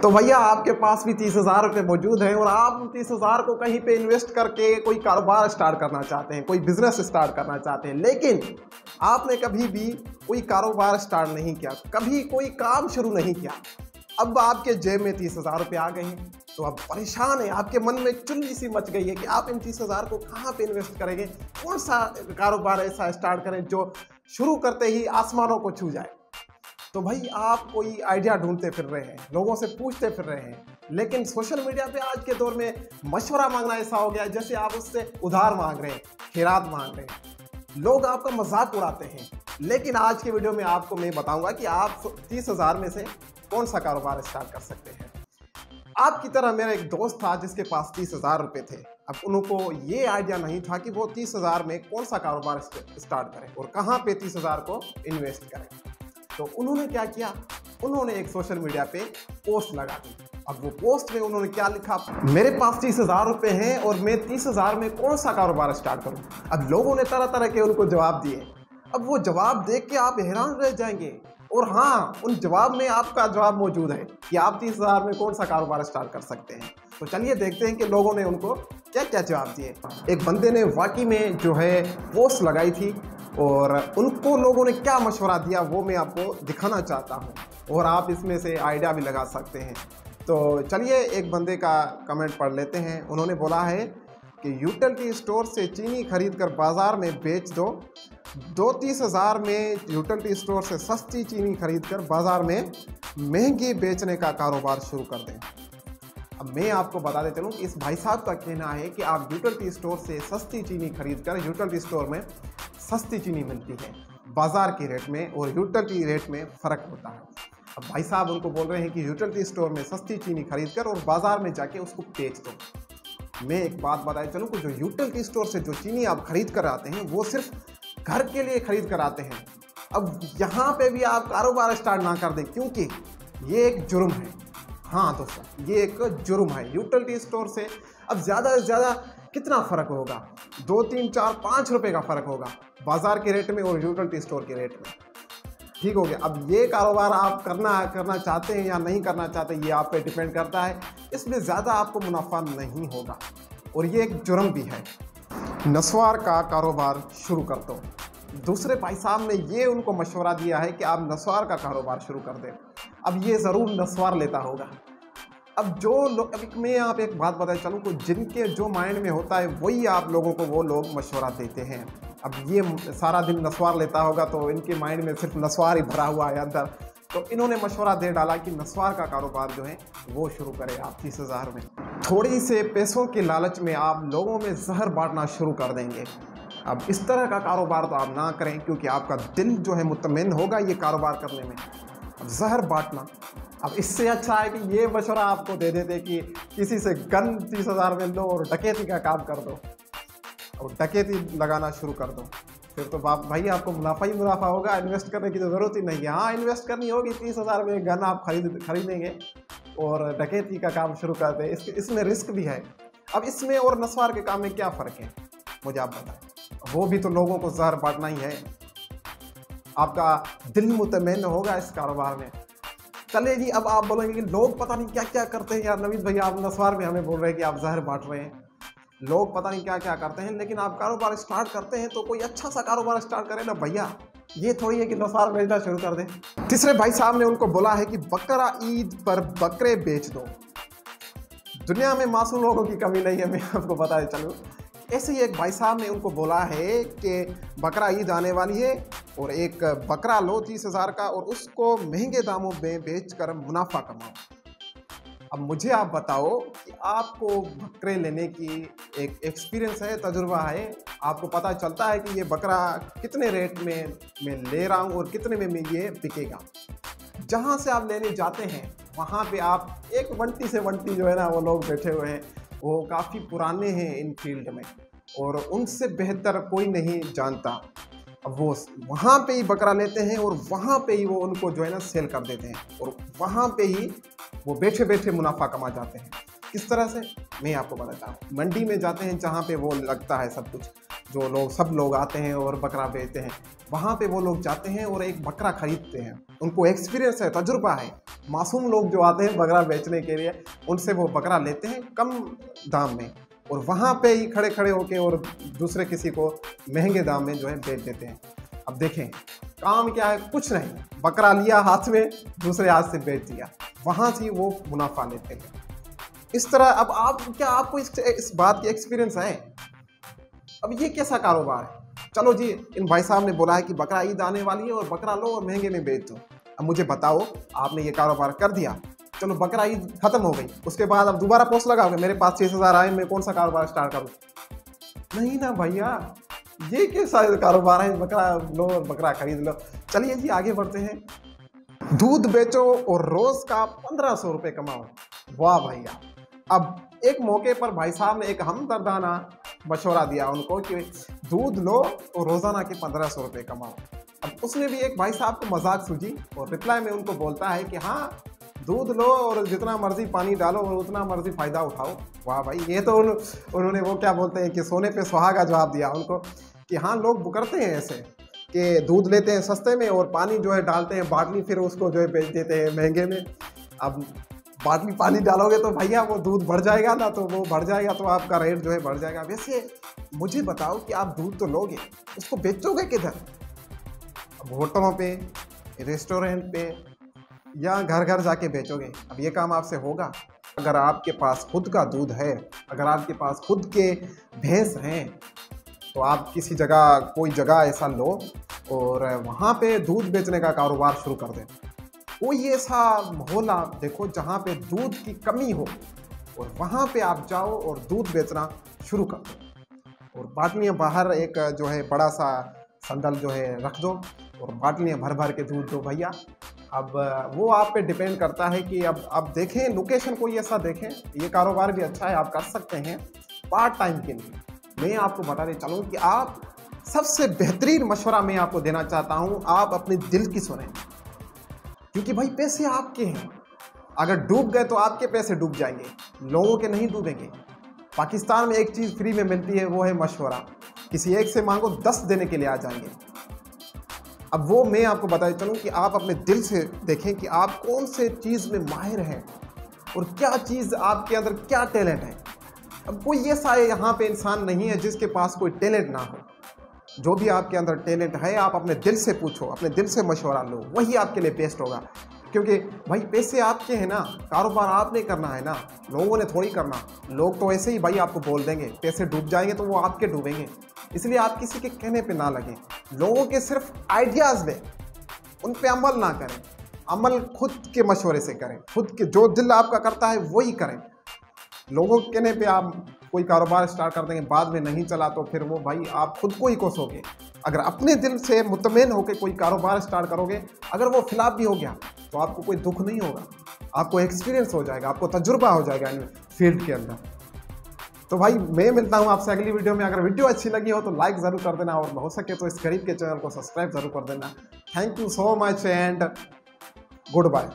तो भैया आपके पास भी 30,000 रुपये मौजूद हैं और आप 30,000 को कहीं पे इन्वेस्ट करके कोई कारोबार स्टार्ट करना चाहते हैं, कोई बिजनेस स्टार्ट करना चाहते हैं, लेकिन आपने कभी भी कोई कारोबार स्टार्ट नहीं किया, कभी कोई काम शुरू नहीं किया। अब आपके जेब में 30,000 रुपये आ गए हैं, तो अब परेशान है, आपके मन में चुल्ली सी मच गई है कि आप इन 30,000 को कहाँ पे इन्वेस्ट करेंगे, कौन सा कारोबार ऐसा स्टार्ट करें जो शुरू करते ही आसमानों को छू जाए। तो भाई आप कोई आइडिया ढूंढते फिर रहे हैं, लोगों से पूछते फिर रहे हैं, लेकिन सोशल मीडिया पे आज के दौर में मशवरा मांगना ऐसा हो गया है जैसे आप उससे उधार मांग रहे हैं, खैरात मांग रहे हैं। लोग आपका मजाक उड़ाते हैं, लेकिन आज के वीडियो में आपको मैं बताऊंगा कि आप 30,000 में से कौन सा कारोबार स्टार्ट कर सकते हैं। आपकी तरह मेरा एक दोस्त था जिसके पास 30,000 रुपये थे। अब उनको ये आइडिया नहीं था कि वो 30,000 में कौन सा कारोबार स्टार्ट करें और कहाँ पे 30,000 को इन्वेस्ट करें। तो उन्होंने क्या किया, उन्होंने एक सोशल मीडिया पे पोस्ट लगा दी। अब वो पोस्ट में उन्होंने क्या लिखा, मेरे पास 30,000 रुपये हैं और मैं 30,000 में कौन सा कारोबार स्टार्ट करूं। अब लोगों ने तरह तरह के उनको जवाब दिए। अब वो जवाब देख के आप हैरान रह जाएंगे, और हाँ, उन जवाब में आपका जवाब मौजूद है कि आप 30,000 में कौन सा कारोबार स्टार्ट कर सकते हैं। तो चलिए देखते हैं कि लोगों ने उनको क्या क्या जवाब दिए। एक बंदे ने वाकई में जो है पोस्ट लगाई थी और उनको लोगों ने क्या मशवरा दिया वो मैं आपको दिखाना चाहता हूँ, और आप इसमें से आइडिया भी लगा सकते हैं। तो चलिए एक बंदे का कमेंट पढ़ लेते हैं। उन्होंने बोला है कि यूटिलिटी स्टोर से चीनी खरीद कर बाज़ार में बेच दो। 30,000 में यूटिलिटी स्टोर से सस्ती चीनी खरीद कर बाज़ार में महंगी बेचने का कारोबार शुरू कर दें। अब मैं आपको बताते चलूँ कि इस भाई साहब का कहना है कि आप यूटिलिटी स्टोर से सस्ती चीनी खरीद कर, यूटिलिटी स्टोर में सस्ती चीनी मिलती है बाज़ार के रेट में और यूटिलिटी रेट में फ़र्क होता है। अब भाई साहब उनको बोल रहे हैं कि यूटिलिटी स्टोर में सस्ती चीनी खरीद कर और बाज़ार में जाके उसको बेच दो। मैं एक बात बताए चलूँ कि जो यूटिलिटी स्टोर से जो चीनी आप खरीद कर आते हैं वो सिर्फ घर के लिए खरीद कर आते हैं। अब यहाँ पे भी आप कारोबार स्टार्ट ना कर दें, क्योंकि ये एक जुर्म है। हाँ दोस्तों, ये एक जुर्म है। यूटिलिटी स्टोर से अब ज़्यादा से ज़्यादा कितना फ़र्क होगा, 2, 3, 4, 5 रुपये का फ़र्क होगा बाज़ार के रेट में और यूटिलिटी स्टोर के रेट में। ठीक हो गया। अब ये कारोबार आप करना चाहते हैं या नहीं करना चाहते, ये आप पे डिपेंड करता है। इसमें ज़्यादा आपको मुनाफा नहीं होगा और ये एक जुर्म भी है। नस्वार का कारोबार शुरू कर दो। दूसरे भाई साहब ने ये उनको मशवरा दिया है कि आप नस्वार का कारोबार शुरू कर दें। अब ये ज़रूर नस्वार लेता होगा। अब जो लोग, अब मैं यहाँ पे एक बात बताए चलूँ कि जिनके जो माइंड में होता है वही आप लोगों को वो लोग मशवरा देते हैं। अब ये सारा दिन नस्वार लेता होगा तो इनके माइंड में सिर्फ नस्वार ही भरा हुआ है अंदर, तो इन्होंने मशवरा दे डाला कि नस्वार का कारोबार जो है वो शुरू करें आप 30,000 में। थोड़ी से पैसों के लालच में आप लोगों में जहर बांटना शुरू कर देंगे। अब इस तरह का कारोबार तो आप ना करें, क्योंकि आपका दिल जो है मुतमईन होगा ये कारोबार करने में। अब जहर बांटना, अब इससे अच्छा है कि ये मशवरा आपको दे देते कि किसी से गन 30,000 में लो और डकैती का काम कर दो और डकैती लगाना शुरू कर दो। फिर तो भाई आपको मुनाफा ही मुनाफा होगा, इन्वेस्ट करने की तो ज़रूरत ही नहीं है। हाँ, इन्वेस्ट करनी होगी, 30,000 में गन आप खरीदेंगे और डकैती का काम शुरू कर दें, इसमें रिस्क भी है। अब इसमें और नस्वार के काम में क्या फ़र्क है मुझे आप बताएं। वो भी तो लोगों को जहर बांटना ही है। आपका दिल मुतमईन होगा इस कारोबार में। चलिए जी, अब आप बोलेंगे कि लोग पता नहीं क्या क्या करते हैं यार नवीद भैया, आप नस्वार में हमें बोल रहे हैं कि आप जहर बांट रहे हैं। लोग पता नहीं क्या क्या करते हैं, लेकिन आप कारोबार स्टार्ट करते हैं तो कोई अच्छा सा कारोबार स्टार्ट करें ना भैया। ये थोड़ी है कि नस्वार बेचना शुरू कर दें। तीसरे भाई साहब ने उनको बोला है कि बकरा ईद पर बकरे बेच दो। दुनिया में मासूम लोगों की कमी नहीं है, मैं आपको बताए चलूँ। ऐसे ही एक भाई साहब ने उनको बोला है कि बकरा ईद आने वाली है और एक बकरा लो 30,000 का और उसको महंगे दामों में बेचकर मुनाफा कमाओ। अब मुझे आप बताओ कि आपको बकरे लेने की एक एक्सपीरियंस है, तजुर्बा है, आपको पता चलता है कि ये बकरा कितने रेट में मैं ले रहा हूँ और कितने में ये बिकेगा। जहाँ से आप लेने जाते हैं वहाँ पे आप एक वंटी से वंटी जो है ना, वो लोग बैठे हुए हैं, वो काफ़ी पुराने हैं इन फील्ड में और उनसे बेहतर कोई नहीं जानता। अब वो वहाँ पे ही बकरा लेते हैं और वहाँ पे ही वो उनको जो है ना सेल कर देते हैं और वहाँ पे ही वो बैठे बैठे मुनाफा कमा जाते हैं। किस तरह से मैं आपको बताता हूँ। मंडी में जाते हैं जहाँ पे वो लगता है सब कुछ, जो लोग सब लोग आते हैं और बकरा बेचते हैं, वहाँ पे वो लोग जाते हैं और एक बकरा खरीदते हैं। उनको एक्सपीरियंस है, तजुर्बा है। मासूम लोग जो आते हैं बकरा बेचने के लिए, उनसे वो बकरा लेते हैं कम दाम में और वहाँ पे ही खड़े खड़े होके और दूसरे किसी को महंगे दाम में जो है बेच देते हैं। अब देखें काम क्या है, कुछ नहीं, बकरा लिया हाथ में, दूसरे हाथ से बेच दिया, वहाँ से वो मुनाफा लेते हैं। इस तरह अब आपको इस बात की एक्सपीरियंस है? अब ये कैसा कारोबार है? चलो जी, इन भाई साहब ने बोला है कि बकरा ईद आने वाली है और बकरा लो और महंगे में बेच दो। अब मुझे बताओ, आपने ये कारोबार कर दिया, चलो बकरा ईद खत्म हो गई, उसके बाद अब दोबारा पोस्ट लगाओगे मेरे पास 6000 आए, मैं कौन सा कारोबार स्टार्ट करूँ? नहीं ना भैया, ये कैसा कारोबार है, बकरा लो और बकरा खरीद लो। चलिए जी आगे बढ़ते हैं। दूध बेचो और रोज का 1500 रुपये कमाओ। वाह भैया। अब एक मौके पर भाई साहब ने एक हमदर्दाना मशवरा दिया उनको कि दूध लो और रोजाना के 1500 रुपये कमाओ। अब उसने भी एक भाई साहब को मजाक सूझी और रिप्लाई में उनको बोलता है कि हाँ, दूध लो और जितना मर्जी पानी डालो और उतना मर्जी फ़ायदा उठाओ। वाह भाई, ये तो उन्होंने वो क्या बोलते हैं कि सोने पे सुहागा जवाब दिया उनको कि हाँ, लोग करते हैं ऐसे कि दूध लेते हैं सस्ते में और पानी जो है डालते हैं बाटली, फिर उसको जो है बेच देते हैं महंगे में। अब बाटली पानी डालोगे तो भैया वो दूध बढ़ जाएगा ना, तो वो बढ़ जाएगा तो आपका रेट जो है बढ़ जाएगा। वैसे मुझे बताओ कि आप दूध तो लोगे, उसको बेचोगे किधर? अब होटलों पे, रेस्टोरेंट पे या घर घर जाके बेचोगे? अब ये काम आपसे होगा? अगर आपके पास खुद का दूध है, अगर आपके पास खुद के भैंस हैं, तो आप किसी जगह, कोई जगह ऐसा लो और वहाँ पे दूध बेचने का कारोबार शुरू कर दें। कोई ऐसा माहौल आप देखो जहाँ पे दूध की कमी हो और वहाँ पे आप जाओ और दूध बेचना शुरू कर दो। और बाटलियाँ बाहर एक जो है बड़ा सा संदल जो है रख दो और बाटलियाँ भर भर के दूध दो भैया। अब वो आप पे डिपेंड करता है कि अब देखें, लोकेशन कोई ऐसा देखें। ये कारोबार भी अच्छा है, आप कर सकते हैं पार्ट टाइम के लिए। मैं आपको बताते चलूँ कि आप सबसे बेहतरीन मशवरा मैं आपको देना चाहता हूँ, आप अपने दिल की सुनें, क्योंकि भाई पैसे आपके हैं। अगर डूब गए तो आपके पैसे डूब जाएंगे, लोगों के नहीं डूबेंगे। पाकिस्तान में एक चीज़ फ्री में मिलती है, वो है मशवरा। किसी एक से मांगो 10 देने के लिए आ जाएंगे। अब वो मैं आपको बताते चलूँ कि आप अपने दिल से देखें कि आप कौन से चीज़ में माहिर हैं और क्या चीज़ आपके अंदर, क्या टैलेंट है। अब कोई ऐसा यहाँ पे इंसान नहीं है जिसके पास कोई टैलेंट ना हो। जो भी आपके अंदर टैलेंट है, आप अपने दिल से पूछो, अपने दिल से मशवरा लो, वही आपके लिए बेस्ट होगा। क्योंकि भाई पैसे आपके हैं ना, कारोबार आपने करना है ना, लोगों ने थोड़ी करना। लोग तो ऐसे ही भाई आपको बोल देंगे, पैसे डूब जाएंगे तो वो आपके डूबेंगे। इसलिए आप किसी के कहने पे ना लगे, लोगों के सिर्फ आइडियाज़ लें, उन पे अमल ना करें। अमल खुद के मशवरे से करें, खुद के जो दिल आपका करता है वही करें। लोगों के कहने पे आप कोई कारोबार स्टार्ट कर देंगे, बाद में नहीं चला तो फिर वो भाई आप खुद को ही कोसोगे। अगर अपने दिल से मुतमईन होकर कोई कारोबार स्टार्ट करोगे, अगर वो फ्लॉप भी हो गया तो आपको कोई दुख नहीं होगा, आपको एक्सपीरियंस हो जाएगा, आपको तजुर्बा हो जाएगा इन फील्ड के अंदर। तो भाई मैं मिलता हूँ आपसे अगली वीडियो में। अगर वीडियो अच्छी लगी हो तो लाइक ज़रूर कर देना और हो सके तो इस गरीब के चैनल को सब्सक्राइब ज़रूर कर देना। Thank you so much and good bye.